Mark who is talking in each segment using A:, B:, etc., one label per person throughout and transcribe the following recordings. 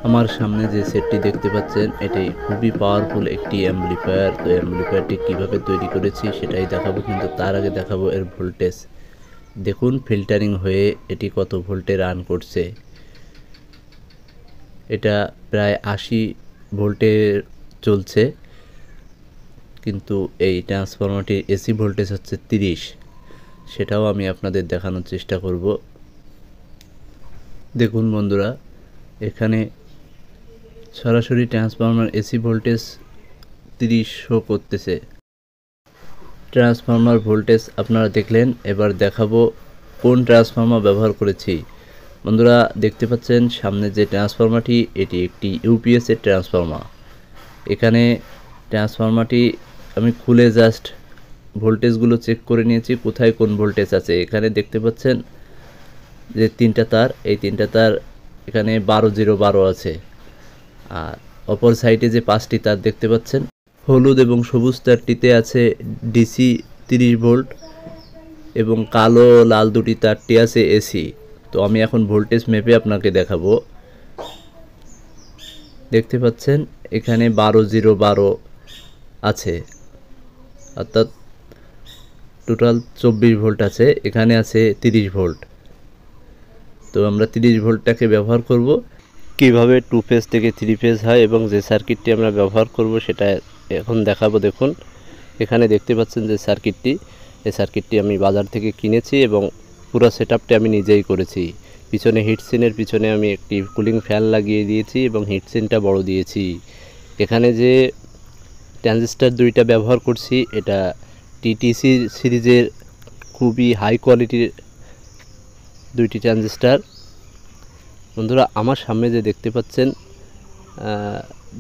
A: আমার সামনে যে সেটটি দেখতে পাচ্ছেন এটি খুবই পাওয়ারফুল একটি অ্যাম্পলিফায়ার। তো অ্যাম্পলিফায়ারটি কীভাবে তৈরি করেছি সেটাই দেখাবো, কিন্তু তার আগে দেখাবো এর ভোল্টেজ। দেখুন ফিল্টারিং হয়ে এটি কত ভোল্টে রান করছে। এটা প্রায় 80 ভোল্টে চলছে, কিন্তু এই ট্রান্সফরমারটির এসি ভোল্টেজ হচ্ছে 30। সেটাও আমি আপনাদের দেখানোর চেষ্টা করব। দেখুন বন্ধুরা, এখানে সরাসরি ট্রান্সফরমার এসি ভোল্টেজ 30 শো করতেছে। ট্রান্সফরমার ভোল্টেজ আপনারা দেখলেন, এবার দেখাবো কোন ট্রান্সফরমার ব্যবহার করেছি। বন্ধুরা দেখতে পাচ্ছেন সামনে যে ট্রান্সফরমারটি, এটি একটি ইউপিএস এর ট্রান্সফরমার। এখানে ট্রান্সফরমারটি আমি খুলে জাস্ট ভোল্টেজগুলো চেক করে নিয়েছি, কোথায় কোন ভোল্টেজ আছে। এখানে দেখতে পাচ্ছেন যে 3টা তার, এই 3টা তার এখানে 12-0-12 আছে। আর অপর সাইডে যে 5টি তার দেখতে পাচ্ছেন, হলুদ এবং সবুজ তারটিতে আছে ডিসি 30 ভোল্ট এবং কালো লাল দুটি তারটি আছে এসি। তো আমি এখন ভোল্টেজ মেপে আপনাকে দেখাবো। দেখতে পাচ্ছেন এখানে 12-0-12 আছে, অর্থাৎ টোটাল 24 ভোল্ট আছে। এখানে আছে 30 ভোল্ট। তো আমরা 30 ভোল্টটাকে ব্যবহার করব। কিভাবে 2 ফেজ থেকে 3 ফেজ হয় এবং যে সার্কিটটি আমরা ব্যবহার করব সেটা এখন দেখাবো। দেখুন এখানে দেখতে পাচ্ছেন যে সার্কিটটি, এই সার্কিটটি আমি বাজার থেকে কিনেছি এবং পুরো সেটআপটি আমি নিজেই করেছি। পিছনে হিটসিনের পিছনে আমি একটি কুলিং ফ্যান লাগিয়ে দিয়েছি এবং হিটসিনটা বড় দিয়েছি। এখানে যে ট্রানজিস্টর দুইটা ব্যবহার করছি, এটা টিটিসি সিরিজের খুবই হাই কোয়ালিটির দুইটি ট্রানজিস্টর। বন্ধুরা আমার সামনে যে দেখতে পাচ্ছেন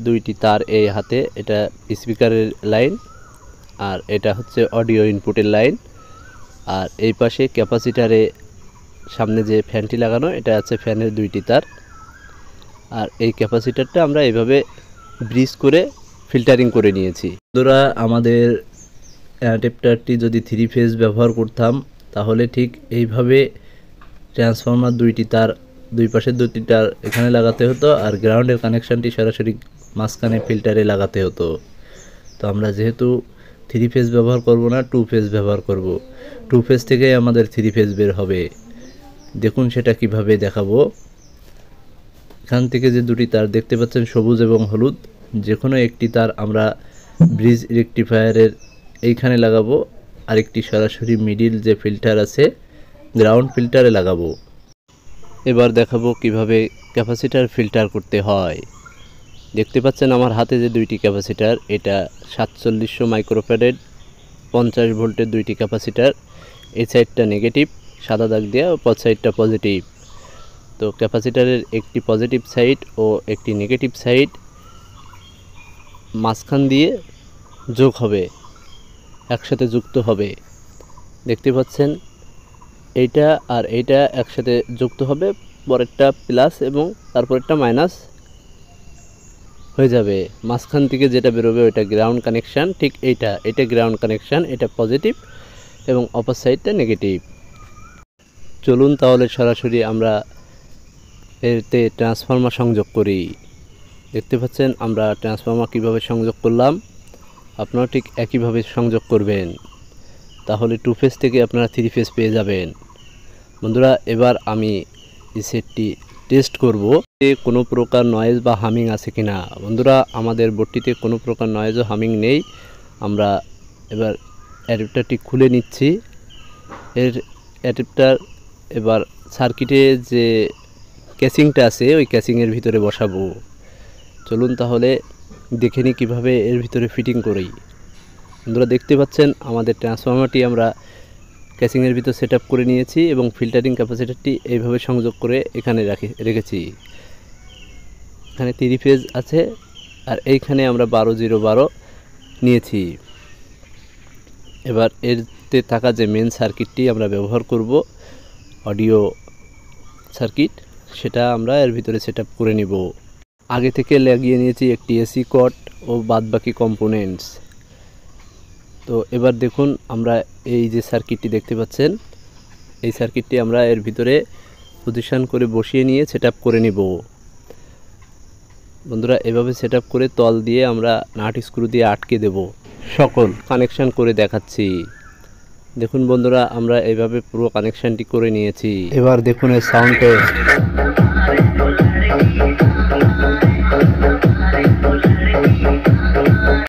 A: দুইটি তার, এই হাতে এটা স্পিকারের লাইন আর এটা হচ্ছে অডিও ইনপুটের লাইন। আর এই পাশে ক্যাপাসিটারে সামনে যে ফ্যানটি লাগানো, এটা আছে ফ্যানের দুইটি তার। আর এই ক্যাপাসিটারটা আমরা এইভাবে ব্রিজ করে ফিল্টারিং করে নিয়েছি। বন্ধুরা আমাদের অ্যাডাপ্টারটি যদি 3 ফেজ ব্যবহার করতাম তাহলে ঠিক এইভাবে ট্রান্সফরমার দুইটি তার, দুই পাশের দুটি তার এখানে লাগাতে হতো আর গ্রাউন্ডের কানেকশানটি সরাসরি মাঝখানে ফিল্টারে লাগাতে হতো। তো আমরা যেহেতু 3 ফেজ ব্যবহার করব না, 2 ফেজ ব্যবহার করব। 2 ফেজ থেকে আমাদের 3 ফেজ বের হবে। দেখুন সেটা কিভাবে দেখাবো। এখান থেকে যে দুটি তার দেখতে পাচ্ছেন সবুজ এবং হলুদ, যে কোনো একটি তার আমরা ব্রিজ রেকটিফায়ারের এইখানে লাগাবো, আরেকটি সরাসরি মিডিল যে ফিল্টার আছে গ্রাউন্ড ফিল্টারে লাগাবো। এবার দেখাবো কিভাবে ক্যাপাসিটার ফিল্টার করতে হয়। দেখতে পাচ্ছেন আমার হাতে যে দুইটি ক্যাপাসিটার, এটা 4700 মাইক্রোফ্যারাড 50 ভোল্টের দুইটি ক্যাপাসিটার। এই সাইডটা নেগেটিভ সাদা দাগ দেওয়া, অপর সাইডটা পজিটিভ। তো ক্যাপাসিটারের একটি পজিটিভ সাইড ও একটি নেগেটিভ সাইড মাঝখান দিয়ে যোগ হবে, একসাথে যুক্ত হবে। দেখতে পাচ্ছেন এইটা আর এইটা একসাথে যুক্ত হবে, পরেরটা প্লাস এবং তারপরেরটা মাইনাস হয়ে যাবে। মাঝখান থেকে যেটা বেরোবে ওইটা গ্রাউন্ড কানেকশান। ঠিক এটা গ্রাউন্ড কানেকশান, এটা পজিটিভ এবং অপর সাইডটা নেগেটিভ। চলুন তাহলে সরাসরি আমরা এতে ট্রান্সফরমার সংযোগ করি। দেখতে পাচ্ছেন আমরা ট্রান্সফরমার কিভাবে সংযোগ করলাম, আপনারা ঠিক একইভাবে সংযোগ করবেন, তাহলে 2 ফেজ থেকে আপনারা 3 ফেজ পেয়ে যাবেন। বন্ধুরা এবার আমি এই সেটটি টেস্ট করব যে কোনো প্রকার নয়েজ বা হামিং আছে কিনা। বন্ধুরা আমাদের বোর্ডটিতে কোনো প্রকার নয়েজ ও হামিং নেই। আমরা এবার অ্যাডাপ্টারটি খুলে নিচ্ছি। এর অ্যাডাপ্টার এবার সার্কিটে যে ক্যাসিংটা আছে ওই ক্যাসিংয়ের ভিতরে বসাবো। চলুন তাহলে দেখে নিই কীভাবে এর ভিতরে ফিটিং করি। বন্ধুরা দেখতে পাচ্ছেন আমাদের ট্রান্সফরমারটি আমরা ক্যাসিংয়ের ভিতর সেট আপ করে নিয়েছি এবং ফিল্টারিং ক্যাপাসিটারটি এইভাবে সংযোগ করে এখানে রেখেছি। এখানে 3 ফেজ আছে আর এইখানে আমরা 12-0-12 নিয়েছি। এবার এরতে থাকা যে মেন সার্কিটটি আমরা ব্যবহার করব অডিও সার্কিট, সেটা আমরা এর ভিতরে সেট আপ করে নিব। আগে থেকে লাগিয়ে নিয়েছি একটি এসি কট ও বাদবাকি কম্পোনেন্টস। তো এবার দেখুন আমরা এই যে সার্কিটটি দেখতে পাচ্ছেন, এই সার্কিটটি আমরা এর ভিতরে পজিশন করে বসিয়ে নিয়ে সেট আপ করে নিব। বন্ধুরা এভাবে সেটআপ করে তল দিয়ে আমরা নাট স্ক্রু দিয়ে আটকে দেব। সকল কানেকশন করে দেখাচ্ছি। দেখুন বন্ধুরা আমরা এইভাবে পুরো কানেকশনটি করে নিয়েছি। এবার দেখুন এর সাউন্ড টেস্ট।